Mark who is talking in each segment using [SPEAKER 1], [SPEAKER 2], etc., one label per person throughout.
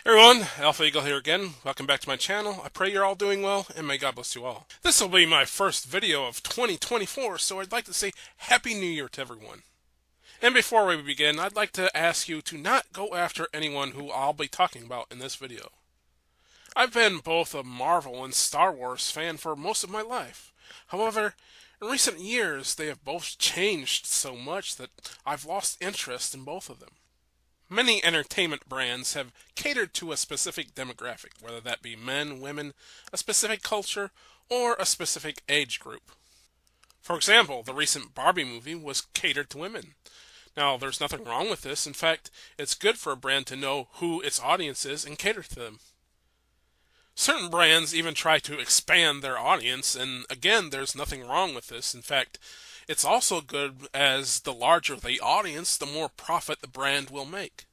[SPEAKER 1] Everyone, Alpha Eagle here again. Welcome back to my channel. I pray you're all doing well, and may God bless you all. This will be my first video of 2024, so I'd like to say Happy New Year to everyone. And before we begin, I'd like to ask you to not go after anyone who I'll be talking about in this video. I've been both a Marvel and Star Wars fan for most of my life. However, in recent years, they have both changed so much that I've lost interest in both of them. Many entertainment brands have catered to a specific demographic, whether that be men, women, a specific culture, or a specific age group. For example, the recent Barbie movie was catered to women. Now, there's nothing wrong with this. In fact, it's good for a brand to know who its audience is and cater to them. Certain brands even try to expand their audience, and again, there's nothing wrong with this. In fact, it's also good, as the larger the audience, the more profit the brand will make.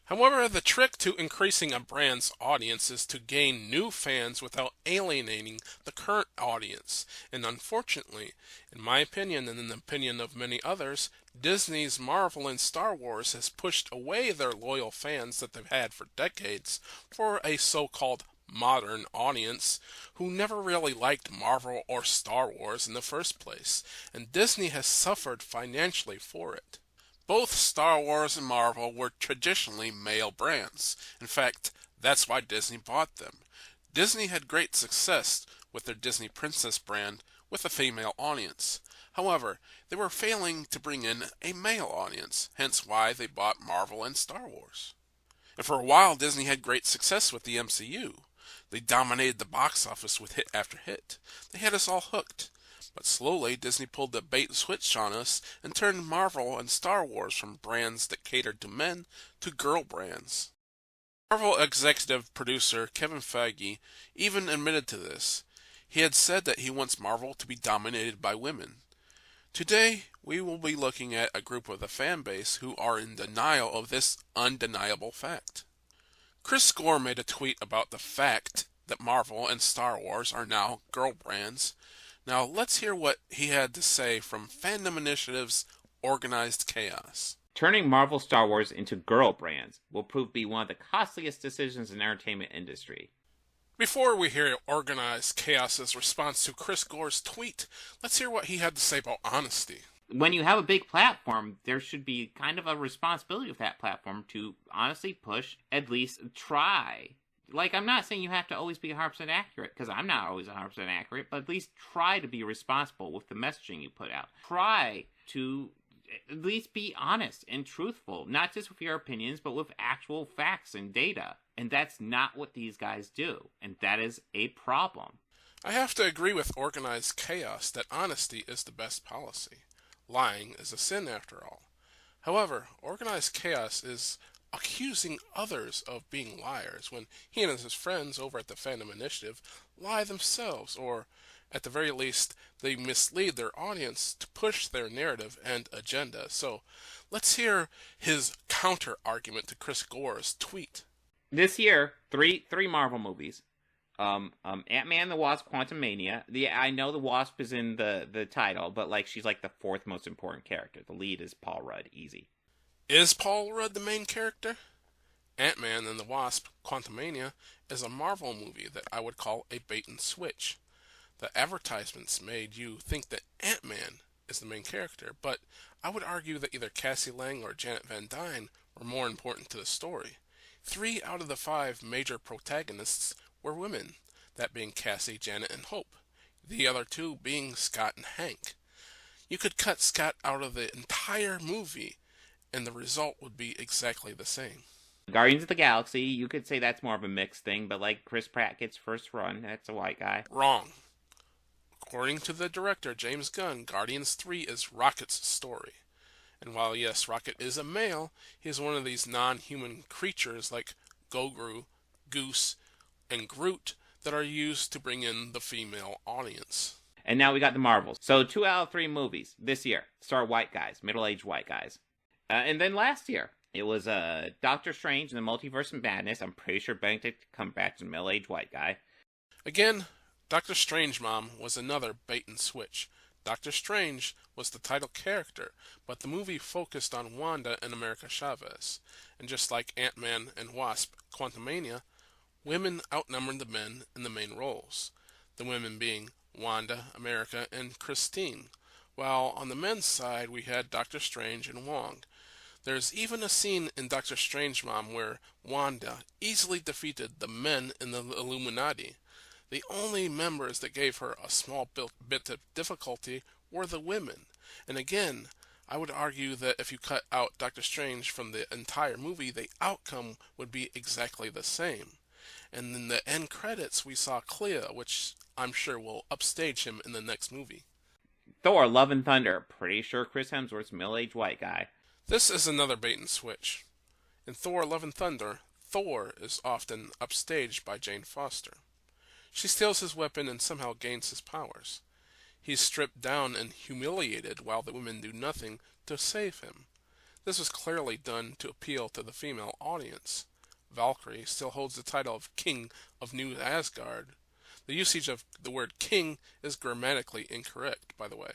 [SPEAKER 1] However, the trick to increasing a brand's audience is to gain new fans without alienating the current audience. And unfortunately, in my opinion and in the opinion of many others, Disney's Marvel and Star Wars has pushed away their loyal fans that they've had for decades for a so-called modern audience who never really liked Marvel or Star Wars in the first place, and Disney has suffered financially for it. Both Star Wars and Marvel were traditionally male brands. In fact, that's why Disney bought them. Disney had great success with their Disney Princess brand with a female audience. However, they were failing to bring in a male audience, hence why they bought Marvel and Star Wars. And for a while, Disney had great success with the MCU. They dominated the box office with hit after hit. They had us all hooked. But slowly, Disney pulled the bait and switch on us and turned Marvel and Star Wars from brands that catered to men to girl brands. Marvel executive producer Kevin Feige even admitted to this. He had said that he wants Marvel to be dominated by women. Today, we will be looking at a group of the fan base who are in denial of this undeniable fact. Chris Gore made a tweet about the fact that Marvel and Star Wars are now girl brands. Now let's hear what he had to say from Fandom Initiative's Organized Chaos.
[SPEAKER 2] Turning Marvel Star Wars into girl brands will prove to be one of the costliest decisions in the entertainment industry.
[SPEAKER 1] Before we hear Organized Chaos's response to Chris Gore's tweet, let's hear what he had to say about honesty.
[SPEAKER 2] When you have a big platform, there should be kind of a responsibility of that platform to honestly push, at least try. Like, I'm not saying you have to always be 100% accurate, because I'm not always 100% accurate, but at least try to be responsible with the messaging you put out. Try to at least be honest and truthful, not just with your opinions, but with actual facts and data. And that's not what these guys do, and that is a problem.
[SPEAKER 1] I have to agree with Organized Chaos that honesty is the best policy. Lying is a sin after all. However, Organized Chaos is accusing others of being liars when he and his friends over at the Fandom Initiative lie themselves, or at the very least, they mislead their audience to push their narrative and agenda. So let's hear his counter-argument to Chris Gore's tweet.
[SPEAKER 2] This year, three Marvel movies. Ant-Man and the Wasp: Quantumania. I know the Wasp is in the title, but she's the fourth most important character. The lead is Paul Rudd. Easy.
[SPEAKER 1] Is Paul Rudd the main character? Ant-Man and the Wasp: Quantumania is a Marvel movie that I would call a bait and switch. The advertisements made you think that Ant-Man is the main character, but I would argue that either Cassie Lang or Janet Van Dyne were more important to the story. 3 out of the 5 major protagonists were women, that being Cassie, Janet, and Hope, the other 2 being Scott and Hank. You could cut Scott out of the entire movie, and the result would be exactly the same.
[SPEAKER 2] Guardians of the Galaxy, you could say that's more of a mixed thing, but Chris Pratt gets first run. That's a white guy.
[SPEAKER 1] Wrong. According to the director, James Gunn, Guardians 3 is Rocket's story. And while yes, Rocket is a male, he is one of these non-human creatures like Goguru, Goose, and Groot that are used to bring in the female audience.
[SPEAKER 2] And now we got the Marvels. So 2 out of 3 movies this year star white guys, middle-aged white guys. And then last year, it was Doctor Strange and the Multiverse of Madness. I'm pretty sure Benedict Cumberbatch is a middle-aged white guy.
[SPEAKER 1] Again, Doctor Strange Mom was another bait and switch. Doctor Strange was the title character, but the movie focused on Wanda and America Chavez. And just like Ant-Man and Wasp: Quantumania, women outnumbered the men in the main roles, the women being Wanda, America, and Christine, while on the men's side we had Doctor Strange and Wong. There's even a scene in Doctor Strangelove where Wanda easily defeated the men in the Illuminati. The only members that gave her a small bit of difficulty were the women. And again, I would argue that if you cut out Doctor Strange from the entire movie, the outcome would be exactly the same. And in the end credits, we saw Clea, which I'm sure will upstage him in the next movie.
[SPEAKER 2] Thor: Love and Thunder. Pretty sure Chris Hemsworth's middle-aged white guy.
[SPEAKER 1] This is another bait and switch. In Thor: Love and Thunder, Thor is often upstaged by Jane Foster. She steals his weapon and somehow gains his powers. He's stripped down and humiliated while the women do nothing to save him. This was clearly done to appeal to the female audience. Valkyrie still holds the title of King of New Asgard. The usage of the word king is grammatically incorrect, by the way.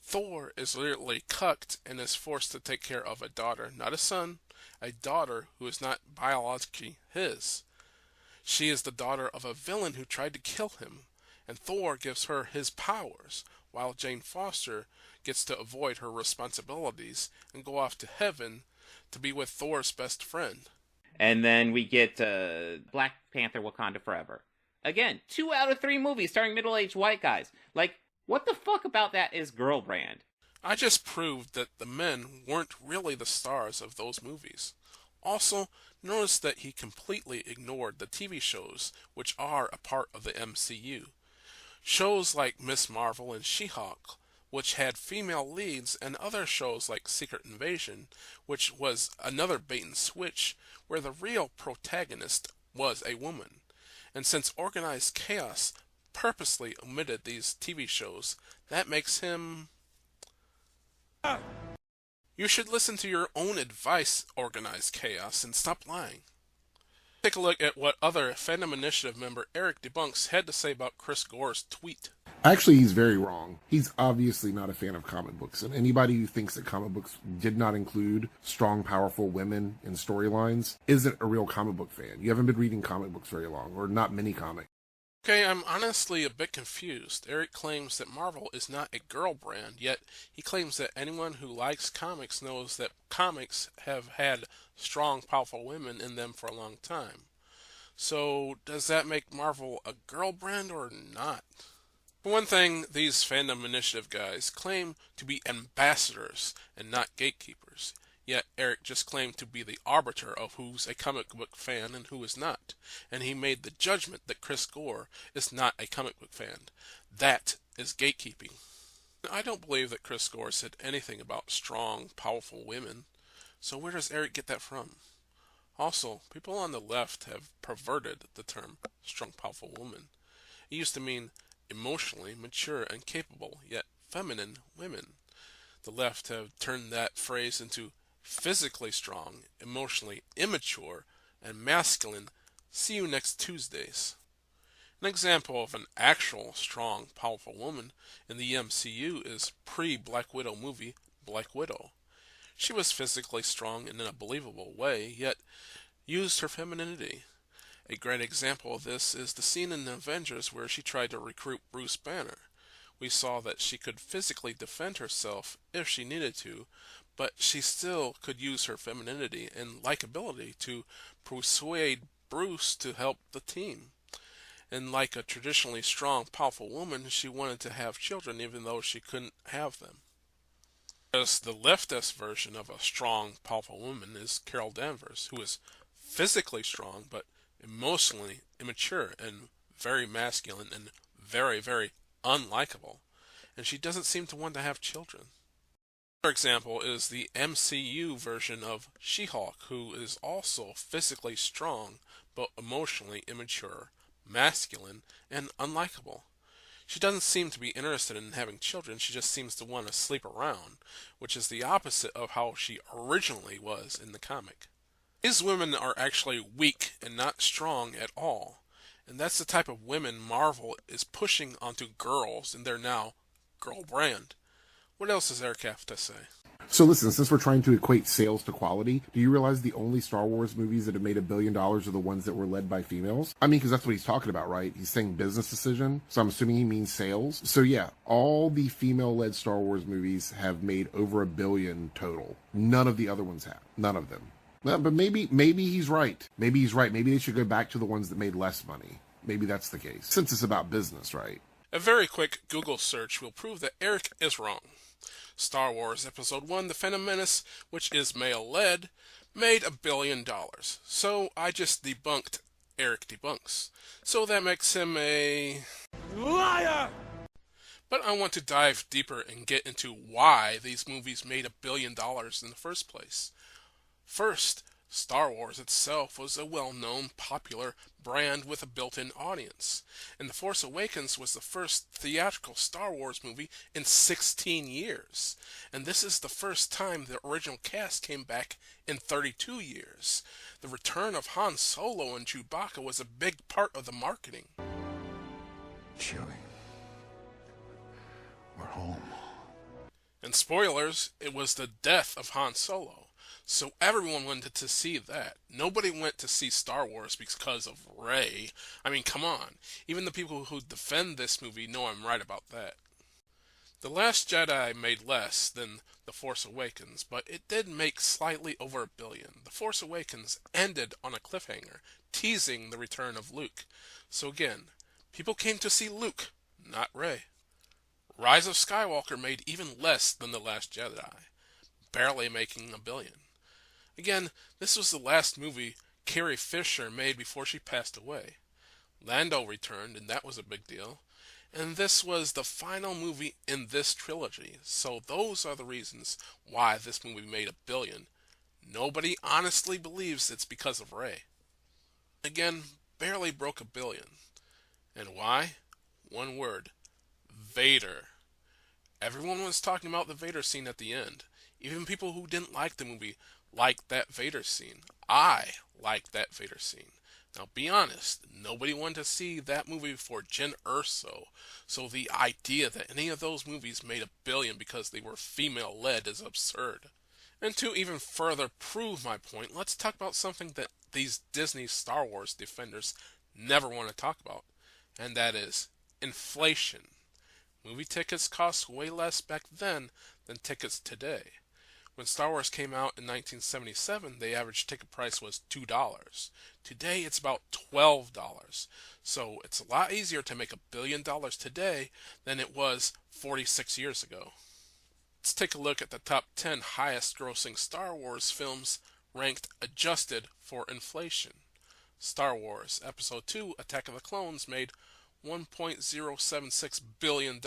[SPEAKER 1] Thor is literally cucked and is forced to take care of a daughter, not a son, a daughter who is not biologically his. She is the daughter of a villain who tried to kill him, and Thor gives her his powers, while Jane Foster gets to avoid her responsibilities and go off to heaven to be with Thor's best friend.
[SPEAKER 2] And then we get Black Panther: Wakanda Forever. Again, 2 out of 3 movies starring middle-aged white guys. Like, what the fuck about that is girl brand?
[SPEAKER 1] I just proved that the men weren't really the stars of those movies. Also, notice that he completely ignored the TV shows, which are a part of the MCU. Shows like Miss Marvel and She-Hulk, which had female leads, and other shows like Secret Invasion, which was another bait and switch, where the real protagonist was a woman. And since Organized Chaos purposely omitted these TV shows, that makes him... You should listen to your own advice, Organized Chaos, and stop lying. Take a look at what other Fandom Initiative member Airrickdebunks had to say about Chris Gore's tweet.
[SPEAKER 3] Actually, he's very wrong. He's obviously not a fan of comic books, and anybody who thinks that comic books did not include strong, powerful women in storylines isn't a real comic book fan. You haven't been reading comic books very long, or not many comics.
[SPEAKER 1] Okay, I'm honestly a bit confused. Eric claims that Marvel is not a girl brand, yet he claims that anyone who likes comics knows that comics have had strong, powerful women in them for a long time. So, does that make Marvel a girl brand or not? For one thing, these Fandom Initiative guys claim to be ambassadors and not gatekeepers. Yet Eric just claimed to be the arbiter of who's a comic book fan and who is not. And he made the judgment that Chris Gore is not a comic book fan. That is gatekeeping. I don't believe that Chris Gore said anything about strong, powerful women. So where does Eric get that from? Also, people on the left have perverted the term strong, powerful woman. It used to mean emotionally mature and capable, yet feminine women. The left have turned that phrase into physically strong, emotionally immature, and masculine. See you next Tuesdays. An example of an actual strong, powerful woman in the MCU is pre-Black Widow movie Black Widow. She was physically strong in a believable way, yet used her femininity. A great example of this is the scene in the Avengers where she tried to recruit Bruce Banner. We saw that she could physically defend herself if she needed to, but she still could use her femininity and likability to persuade Bruce to help the team. And like a traditionally strong, powerful woman, she wanted to have children even though she couldn't have them. Whereas the leftist version of a strong, powerful woman is Carol Danvers, who is physically strong but emotionally immature and very masculine and very, very unlikable. And she doesn't seem to want to have children. Another example is the MCU version of She-Hulk, who is also physically strong but emotionally immature, masculine, and unlikable. She doesn't seem to be interested in having children, she just seems to want to sleep around, which is the opposite of how she originally was in the comic. These women are actually weak and not strong at all, and that's the type of women Marvel is pushing onto girls in their now girl brand. What else does Eric have to say?
[SPEAKER 3] So listen, since we're trying to equate sales to quality, do you realize the only Star Wars movies that have made $1 billion are the ones that were led by females? I mean, because that's what he's talking about, right? He's saying business decision, so I'm assuming he means sales. So yeah, all the female-led Star Wars movies have made over $1 billion total. None of the other ones have. None of them. Well, but maybe he's right. Maybe he's right. Maybe they should go back to the ones that made less money. Maybe that's the case, since it's about business, right?
[SPEAKER 1] A very quick Google search will prove that Eric is wrong. Star Wars Episode 1, The Phantom Menace, which is male-led, made $1 billion. So I just debunked Eric Debunks. So that makes him a liar! But I want to dive deeper and get into why these movies made $1 billion in the first place. First, Star Wars itself was a well-known, popular brand with a built-in audience, and The Force Awakens was the first theatrical Star Wars movie in 16 years, and this is the first time the original cast came back in 32 years. The return of Han Solo and Chewbacca was a big part of the marketing.
[SPEAKER 4] Chewie, we're home.
[SPEAKER 1] And spoilers, it was the death of Han Solo. So everyone wanted to see that. Nobody went to see Star Wars because of Rey. I mean, come on. Even the people who defend this movie know I'm right about that. The Last Jedi made less than The Force Awakens, but it did make slightly over $1 billion. The Force Awakens ended on a cliffhanger, teasing the return of Luke. So again, people came to see Luke, not Rey. Rise of Skywalker made even less than The Last Jedi, barely making $1 billion. Again, this was the last movie Carrie Fisher made before she passed away. Lando returned, and that was a big deal. And this was the final movie in this trilogy, so those are the reasons why this movie made $1 billion. Nobody honestly believes it's because of Rey. Again, barely broke $1 billion. And why? One word. Vader. Everyone was talking about the Vader scene at the end. Even people who didn't like the movie liked that Vader scene. I liked that Vader scene. Now, be honest, nobody wanted to see that movie before Jyn Erso, so the idea that any of those movies made $1 billion because they were female-led is absurd. And to even further prove my point, let's talk about something that these Disney Star Wars defenders never want to talk about, and that is inflation. Movie tickets cost way less back then than tickets today. When Star Wars came out in 1977, the average ticket price was $2. Today, it's about $12. So it's a lot easier to make $1 billion today than it was 46 years ago. Let's take a look at the top 10 highest grossing Star Wars films ranked adjusted for inflation. Star Wars Episode 2, Attack of the Clones made $1.076 billion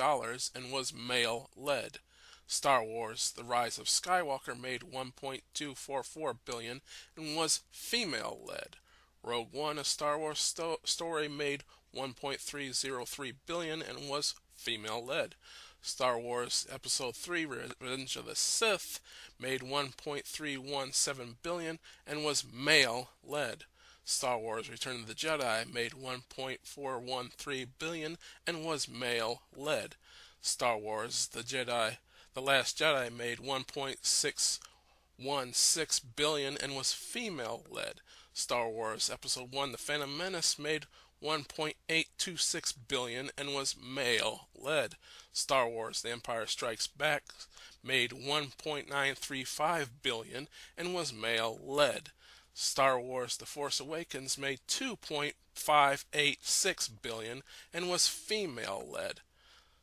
[SPEAKER 1] and was male-led. Star Wars The Rise of Skywalker made $1.244 billion and was female-led. Rogue One, a Star Wars story, made $1.303 billion and was female-led. Star Wars Episode 3 Revenge of the Sith made $1.317 billion and was male-led. Star Wars Return of the Jedi made $1.413 billion and was male-led. Star Wars The Last Jedi made $1.616 billion and was female-led. Star Wars Episode 1 The Phantom Menace made $1.826 billion and was male-led. Star Wars The Empire Strikes Back made $1.935 billion and was male-led. Star Wars The Force Awakens made $2.586 billion and was female-led.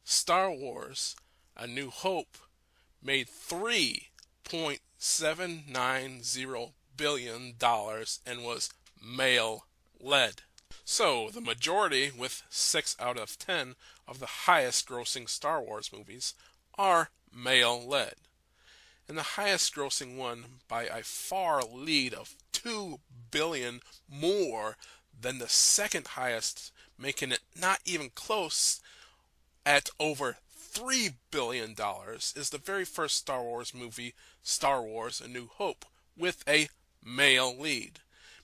[SPEAKER 1] Star Wars A New Hope made $3.790 billion and was male-led. So, the majority, with 6 out of 10 of the highest grossing Star Wars movies, are male-led. And the highest grossing one by a far lead of $2 billion more than the second highest, making it not even close at over $3 billion, is the very first Star Wars movie, Star Wars A New Hope, with a male lead,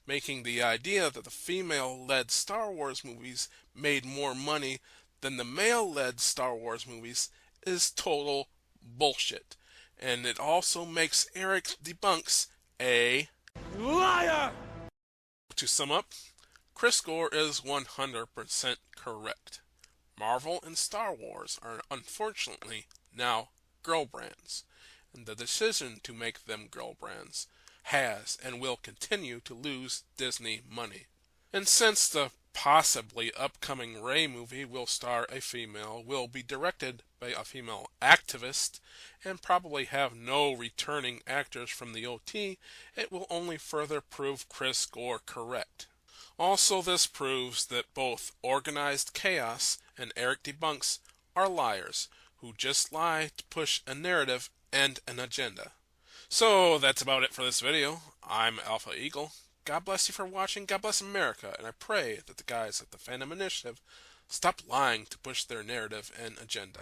[SPEAKER 1] making the idea that the female-led Star Wars movies made more money than the male-led Star Wars movies is total bullshit. And it also makes Airrickdebunks a liar! To sum up, Chris Gore is 100% correct. Marvel and Star Wars are unfortunately now girl brands, and the decision to make them girl brands has and will continue to lose Disney money. And since the possibly upcoming Rey movie will star a female, will be directed by a female activist, and probably have no returning actors from the OT, it will only further prove Chris Gore correct. Also, this proves that both Organized Chaos and Airrickdebunks are liars who just lie to push a narrative and an agenda. So that's about it for this video. I'm Alpha Eagle. God bless you for watching. God bless America. And I pray that the guys at the Fandom Initiative stop lying to push their narrative and agenda.